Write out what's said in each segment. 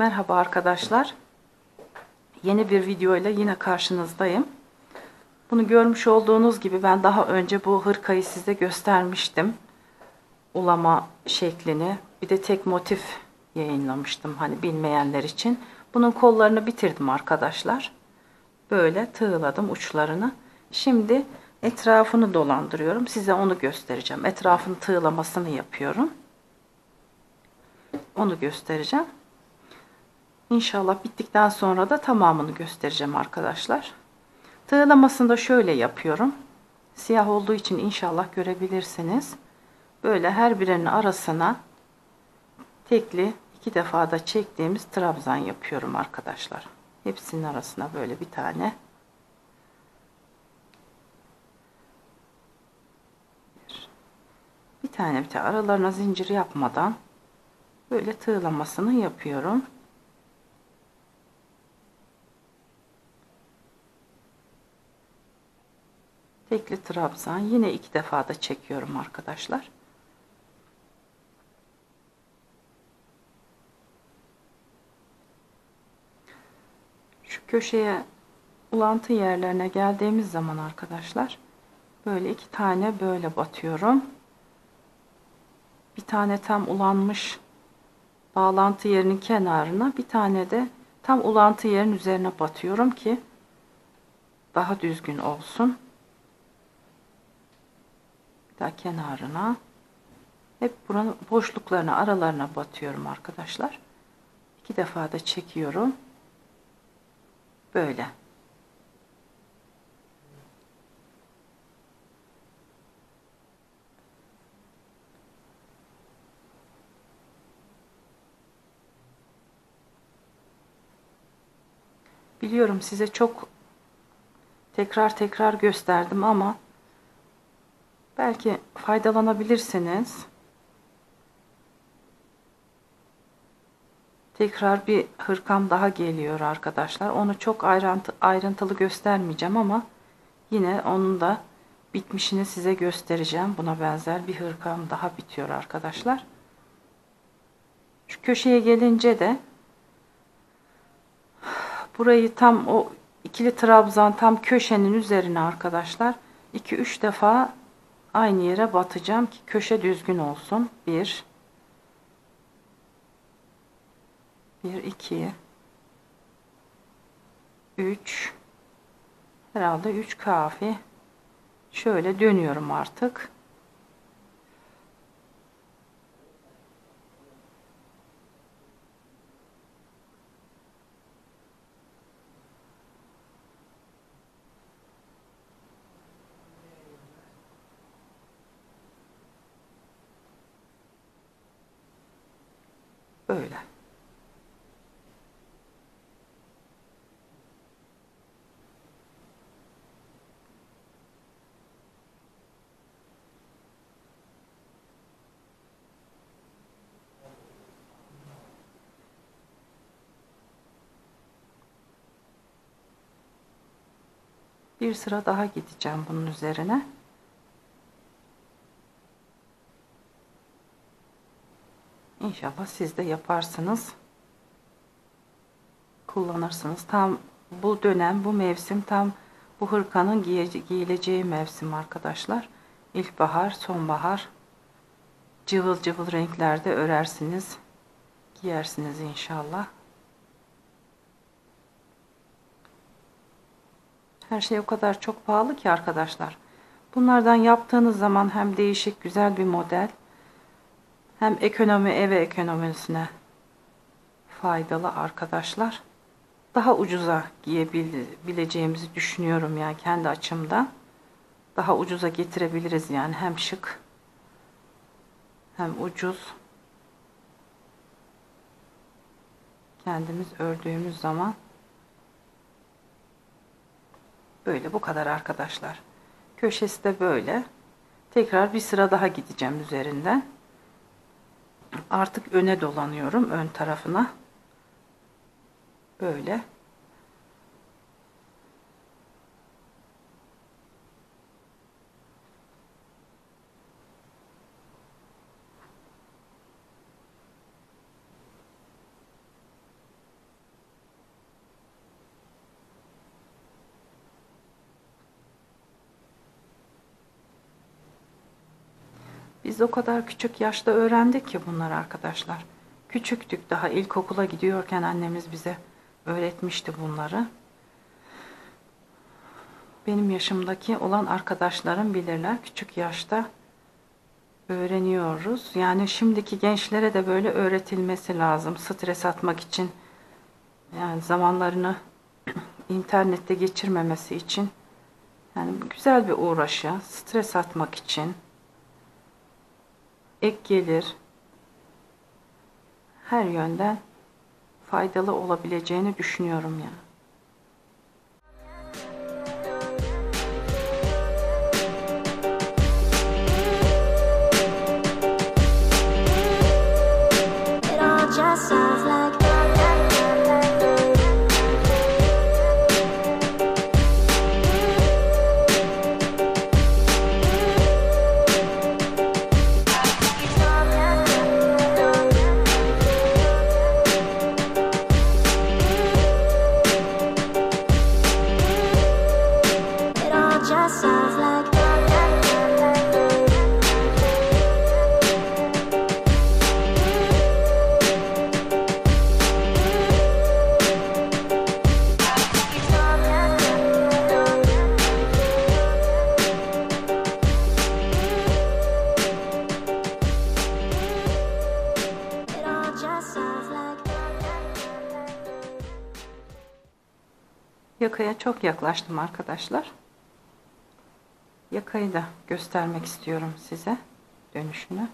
Merhaba arkadaşlar. Yeni bir video ile yine karşınızdayım. Bunu görmüş olduğunuz gibi ben daha önce bu hırkayı size göstermiştim. Ulama şeklini. Bir de tek motif yayınlamıştım hani bilmeyenler için. Bunun kollarını bitirdim arkadaşlar. Böyle tığladım uçlarını. Şimdi etrafını dolandırıyorum. Size onu göstereceğim. Etrafını tığlamasını yapıyorum. Onu göstereceğim. İnşallah bittikten sonra da tamamını göstereceğim arkadaşlar. Tığlamasını da şöyle yapıyorum. Siyah olduğu için inşallah görebilirsiniz. Böyle her birinin arasına tekli 2 defa da çektiğimiz trabzan yapıyorum arkadaşlar. Hepsinin arasına böyle bir tane. Bir tane aralarına zincir yapmadan böyle tığlamasını yapıyorum. Tekli trabzan yine 2 defa da çekiyorum arkadaşlar. Şu köşeye ulantı yerlerine geldiğimiz zaman arkadaşlar böyle 2 tane böyle batıyorum. Bir tane tam ulanmış bağlantı yerinin kenarına, bir tane de tam ulantı yerin üzerine batıyorum ki daha düzgün olsun. Kenarına hep buranın boşluklarına aralarına batıyorum arkadaşlar. 2 defa da çekiyorum böyle. Biliyorum size çok tekrar gösterdim ama belki faydalanabilirsiniz. Tekrar bir hırkam daha geliyor arkadaşlar. Onu çok ayrıntılı göstermeyeceğim ama yine onun da bitmişini size göstereceğim. Buna benzer bir hırkam daha bitiyor arkadaşlar. Şu köşeye gelince de burayı tam o ikili trabzan tam köşenin üzerine arkadaşlar 2-3 defa aynı yere batacağım ki köşe düzgün olsun. 1 2 3 herhalde 3 kafi. Şöyle dönüyorum artık. Böyle. Bir sıra daha gideceğim bunun üzerine. İnşallah siz de yaparsınız. Kullanırsınız. Tam bu dönem, bu mevsim tam bu hırkanın giyileceği mevsim arkadaşlar. İlkbahar, sonbahar cıvıl cıvıl renklerde örersiniz. Giyersiniz inşallah. Her şey o kadar çok pahalı ki arkadaşlar. Bunlardan yaptığınız zaman hem değişik güzel bir model hem ekonomi eve ekonomisine faydalı arkadaşlar. Daha ucuza giyebileceğimizi düşünüyorum yani kendi açımdan. Daha ucuza getirebiliriz yani, hem şık hem ucuz. Kendimiz ördüğümüz zaman böyle, bu kadar arkadaşlar. Köşesi de böyle. Tekrar bir sıra daha gideceğim üzerinden. Artık öne dolanıyorum, ön tarafına. Böyle. Biz o kadar küçük yaşta öğrendik ki bunlar arkadaşlar. Küçüktük, daha ilkokula gidiyorken annemiz bize öğretmişti bunları. Benim yaşımdaki olan arkadaşlarım bilirler. Küçük yaşta öğreniyoruz. Yani şimdiki gençlere de böyle öğretilmesi lazım. Stres atmak için, yani zamanlarını internette geçirmemesi için. Yani güzel bir uğraşı, stres atmak için. Ek gelir, her yönden faydalı olabileceğini düşünüyorum yani. Yakaya çok yaklaştım arkadaşlar. Yakayı da göstermek istiyorum size, dönüşünü.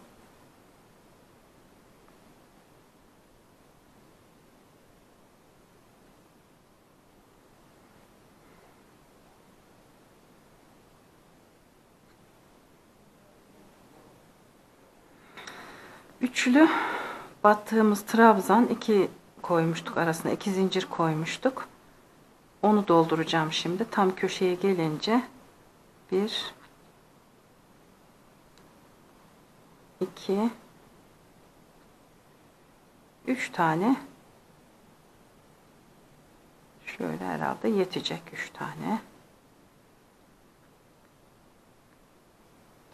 Üçlü battığımız trabzan, 2 koymuştuk arasına, 2 zincir koymuştuk. Onu dolduracağım şimdi. Tam köşeye gelince 1 2 3 tane, şöyle herhalde yetecek, 3 tane.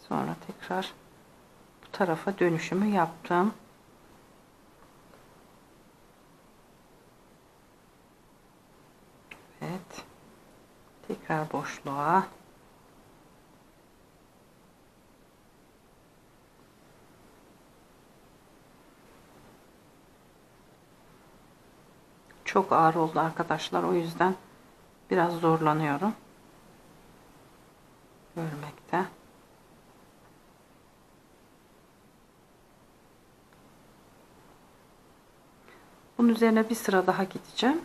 Sonra tekrar bu tarafa dönüşümü yaptım. Evet. Tekrar boşluğa. Çok ağır oldu arkadaşlar. O yüzden biraz zorlanıyorum örmekte. Bunun üzerine bir sıra daha gideceğim.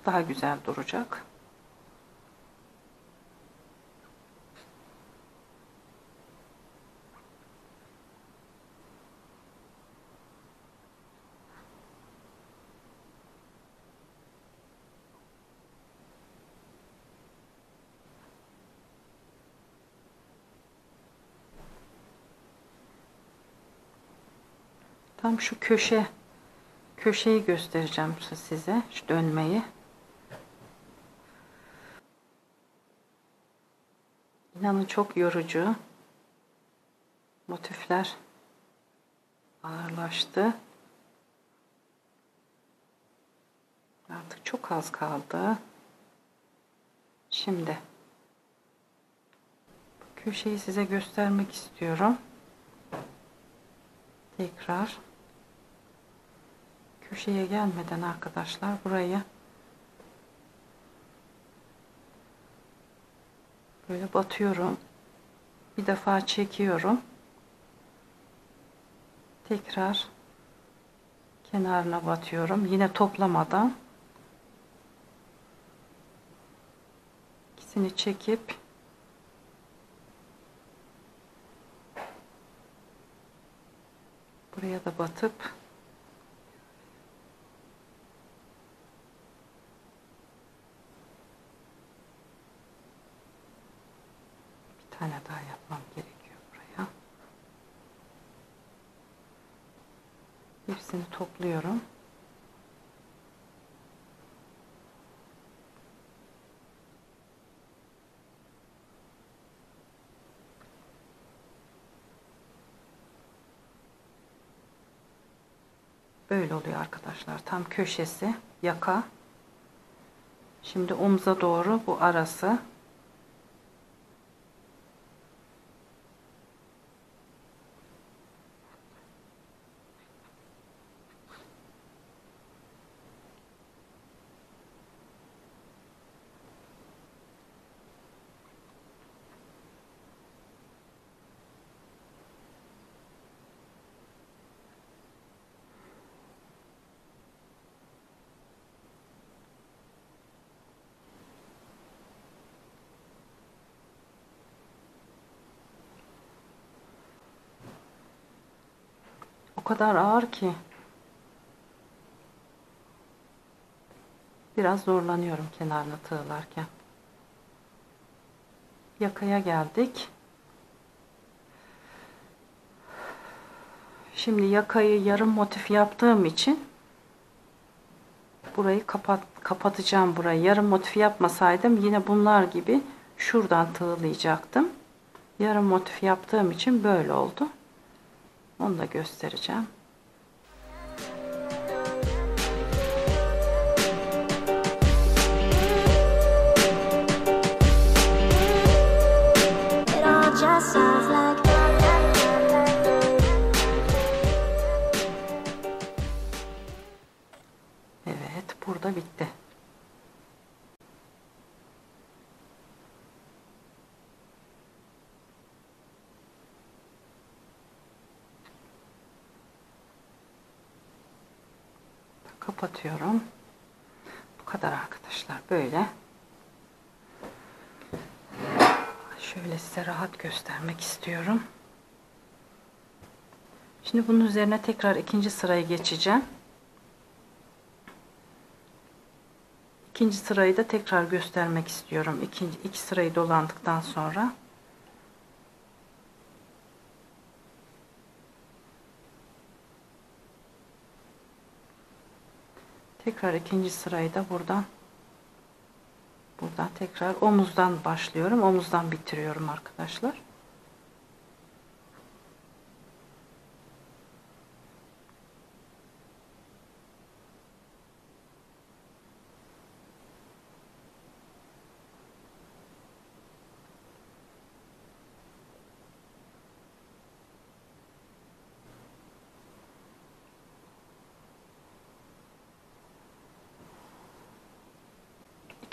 Daha güzel duracak. Tam şu köşeyi göstereceğim size, şu dönmeyi. İnanın çok yorucu. Motifler ağırlaştı. Artık çok az kaldı. Şimdi köşeyi size göstermek istiyorum. Tekrar köşeye gelmeden arkadaşlar burayı böyle batıyorum. Bir defa çekiyorum. Tekrar kenarına batıyorum. Yine toplamadan ikisini çekip buraya da batıp bir tane daha yapmam gerekiyor buraya. Hepsini topluyorum. Böyle oluyor arkadaşlar. Tam köşesi, yaka. Şimdi omuza doğru bu arası. O kadar ağır ki biraz zorlanıyorum kenarını tığlarken. Yakaya geldik. Şimdi yakayı yarım motif yaptığım için burayı kapatacağım burayı. Yarım motif yapmasaydım yine bunlar gibi şuradan tığlayacaktım. Yarım motif yaptığım için böyle oldu. Onu da göstereceğim. Evet, burada bitti. Kapatıyorum. Bu kadar arkadaşlar, böyle. Şöyle size rahat göstermek istiyorum. Şimdi bunun üzerine tekrar ikinci sırayı geçeceğim. İkinci sırayı da tekrar göstermek istiyorum. İki sırayı dolandıktan sonra. Tekrar ikinci sırayı da buradan tekrar omuzdan başlıyorum. Omuzdan bitiriyorum arkadaşlar.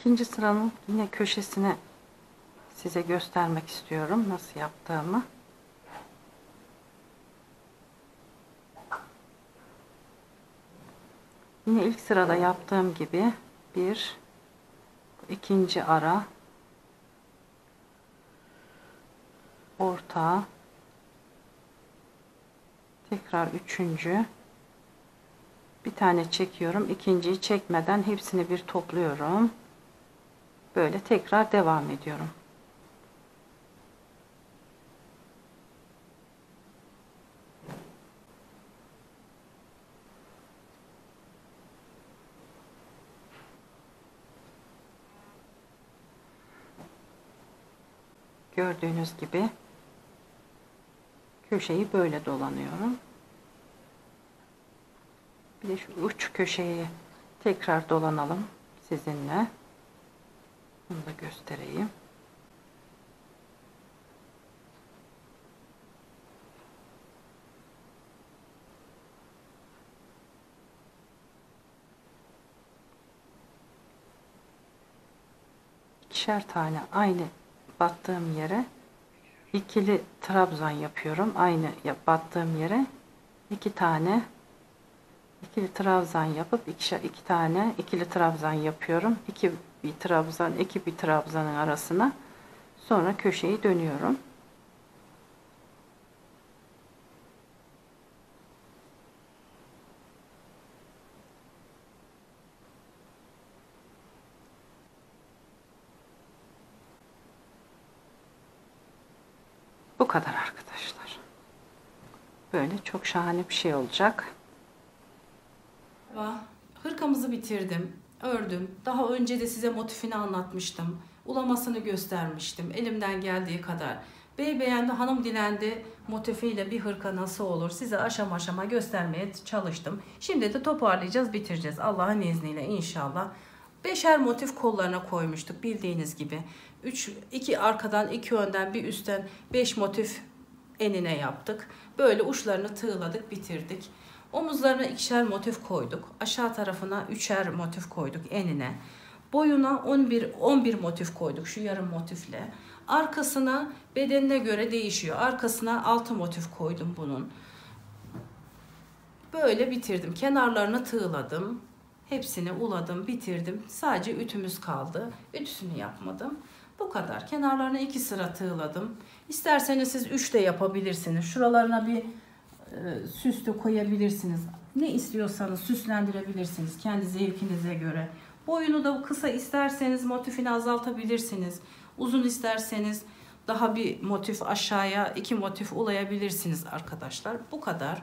İkinci sıranın yine köşesini size göstermek istiyorum nasıl yaptığımı. Yine ilk sırada yaptığım gibi ikinci ara, orta, tekrar üçüncü, bir tane çekiyorum, ikinciyi çekmeden hepsini bir topluyorum. Böyle tekrar devam ediyorum. Gördüğünüz gibi köşeyi böyle dolanıyorum. Bir de şu uç köşeyi tekrar dolanalım sizinle. Bunu da göstereyim. ikişer tane aynı battığım yere ikili trabzan yapıyorum. Aynı battığım yere iki tane ikili trabzan yapıp iki tane ikili trabzan yapıyorum. İki bir trabzanın arasına, sonra köşeyi dönüyorum. Bu kadar arkadaşlar. Böyle çok şahane bir şey olacak. Hırkamızı bitirdim, ördüm. Daha önce de size motifini anlatmıştım. Ulamasını göstermiştim elimden geldiği kadar. Bey beğendi, hanım dilendi motifiyle bir hırka nasıl olur size aşama aşama göstermeye çalıştım. Şimdi de toparlayacağız, bitireceğiz Allah'ın izniyle inşallah. 5'er motif kollarına koymuştuk bildiğiniz gibi. 2 arkadan 2 önden bir üstten 5 motif enine yaptık. Böyle uçlarını tığladık, bitirdik. Omuzlarına 2'şer motif koyduk. Aşağı tarafına 3'er motif koyduk enine. Boyuna 11 motif koyduk şu yarım motifle. Arkasına bedenine göre değişiyor. Arkasına 6 motif koydum bunun. Böyle bitirdim. Kenarlarını tığladım. Hepsini uladım, bitirdim. Sadece ütümüz kaldı. Ütüsünü yapmadım. Bu kadar. Kenarlarına 2 sıra tığladım. İsterseniz siz 3 de yapabilirsiniz. Şuralarına bir süs de koyabilirsiniz. Ne istiyorsanız süslendirebilirsiniz kendi zevkinize göre. Boyunu da kısa isterseniz motifini azaltabilirsiniz. Uzun isterseniz daha bir motif aşağıya 2 motif ulayabilirsiniz arkadaşlar. Bu kadar.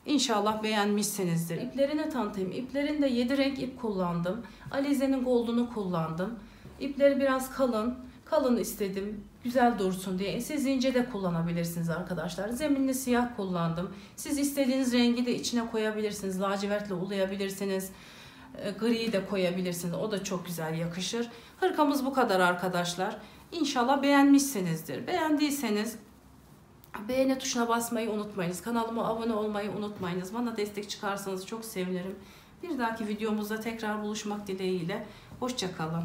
İnşallah beğenmişsinizdir. İplerini tanıtayım. İplerinde 7 renk ip kullandım. Alize'nin gold'unu kullandım. İpleri biraz kalın. Kalın istedim. Güzel dursun diye. Siz ince de kullanabilirsiniz arkadaşlar. Zeminli siyah kullandım. Siz istediğiniz rengi de içine koyabilirsiniz. Lacivertle ulayabilirsiniz. Gri de koyabilirsiniz. O da çok güzel yakışır. Hırkamız bu kadar arkadaşlar. İnşallah beğenmişsinizdir. Beğendiyseniz beğeni tuşuna basmayı unutmayınız. Kanalıma abone olmayı unutmayınız. Bana destek çıkarsanız çok sevinirim. Bir dahaki videomuzda tekrar buluşmak dileğiyle. Hoşça kalın.